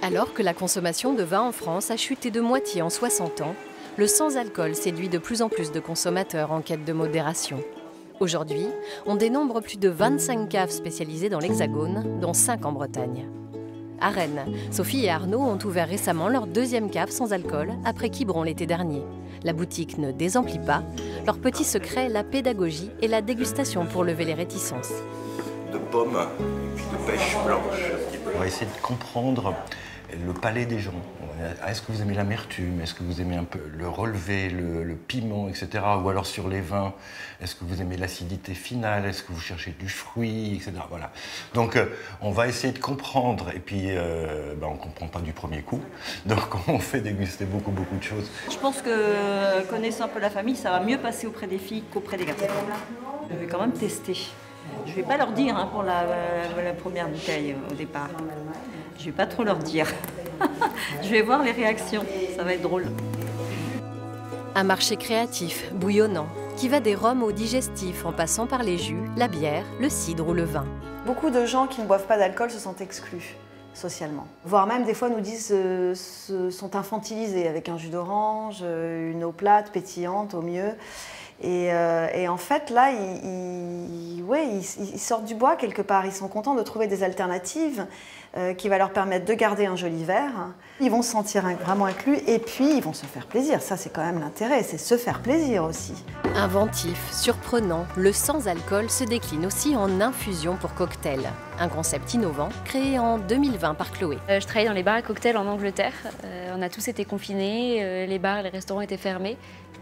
Alors que la consommation de vin en France a chuté de moitié en 60 ans, le sans-alcool séduit de plus en plus de consommateurs en quête de modération. Aujourd'hui, on dénombre plus de 25 caves spécialisées dans l'Hexagone, dont 5 en Bretagne. À Rennes, Sophie et Arnaud ont ouvert récemment leur deuxième cave sans alcool après Quiberon l'été dernier. La boutique ne désemplit pas. Leur petit secret, la pédagogie et la dégustation pour lever les réticences. De pommes et puis de pêche blanche. On va essayer de comprendre le palais des gens. Est-ce que vous aimez l'amertume? Est-ce que vous aimez un peu le relevé, le piment, etc. Ou alors sur les vins, est-ce que vous aimez l'acidité finale? Est-ce que vous cherchez du fruit, etc. Voilà. Donc on va essayer de comprendre. Et puis on ne comprend pas du premier coup. Donc on fait déguster beaucoup de choses. Je pense que connaissant un peu la famille, ça va mieux passer auprès des filles qu'auprès des garçons. Je vais quand même tester. Je ne vais pas leur dire pour la première bouteille au départ. Je ne vais pas trop leur dire. Je vais voir les réactions, ça va être drôle. Un marché créatif, bouillonnant, qui va des rhums au digestif en passant par les jus, la bière, le cidre ou le vin. Beaucoup de gens qui ne boivent pas d'alcool se sentent exclus socialement. Voire même des fois nous disent sont infantilisés avec un jus d'orange, une eau plate, pétillante au mieux. Et en fait, là, ils sortent du bois quelque part. Ils sont contents de trouver des alternatives qui va leur permettre de garder un joli verre. Ils vont se sentir vraiment inclus et puis ils vont se faire plaisir. Ça, c'est quand même l'intérêt, c'est se faire plaisir aussi. Inventif, surprenant, le sans-alcool se décline aussi en infusion pour cocktail. Un concept innovant créé en 2020 par Chloé. Je travaillais dans les bars à cocktails en Angleterre. On a tous été confinés, les bars et les restaurants étaient fermés.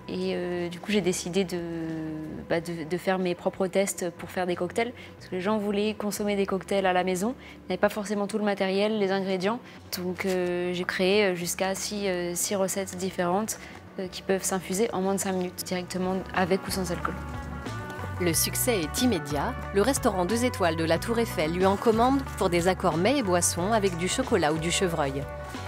Et du coup, j'ai décidé de faire mes propres tests pour faire des cocktails. Parce que les gens voulaient consommer des cocktails à la maison. Ils n'avaient pas forcément tout le matériel, les ingrédients. Donc j'ai créé jusqu'à 6 recettes différentes qui peuvent s'infuser en moins de 5 minutes, directement avec ou sans alcool. Le succès est immédiat. Le restaurant 2 étoiles de la Tour Eiffel lui en commande pour des accords mets et boissons avec du chocolat ou du chevreuil.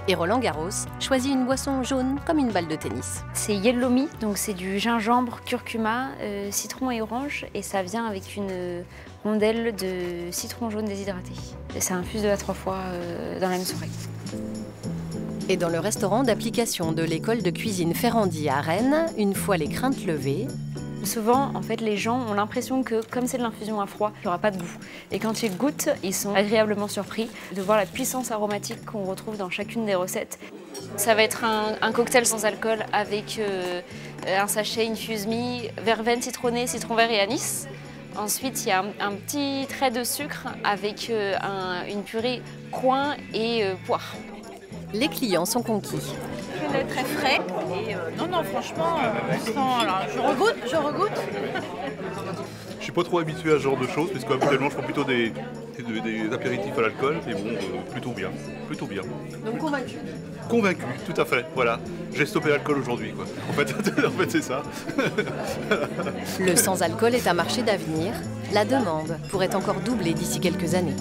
Et Roland Garros choisit une boisson jaune comme une balle de tennis. C'est Yellow Me, donc c'est du gingembre, curcuma, citron et orange. Et ça vient avec une rondelle de citron jaune déshydraté. Et ça infuse 2 à 3 fois dans la même soirée. Et dans le restaurant d'application de l'école de cuisine Ferrandi à Rennes, une fois les craintes levées, souvent, en fait, les gens ont l'impression que, comme c'est de l'infusion à froid, il n'y aura pas de goût. Et quand ils goûtent, ils sont agréablement surpris de voir la puissance aromatique qu'on retrouve dans chacune des recettes. Ça va être un cocktail sans alcool avec un sachet Infuse-Me, verveine citronnée, citron vert et anis. Ensuite, il y a un petit trait de sucre avec une purée coin et poire. Les clients sont conquis. Très frais et non franchement alors, je regoute. Je suis pas trop habitué à ce genre de choses puisque habituellement je prends plutôt des apéritifs à l'alcool et bon plutôt bien. Donc convaincu. Convaincu, tout à fait, voilà. J'ai stoppé l'alcool aujourd'hui quoi. En fait c'est ça. Le sans-alcool est un marché d'avenir. La demande pourrait encore doubler d'ici quelques années.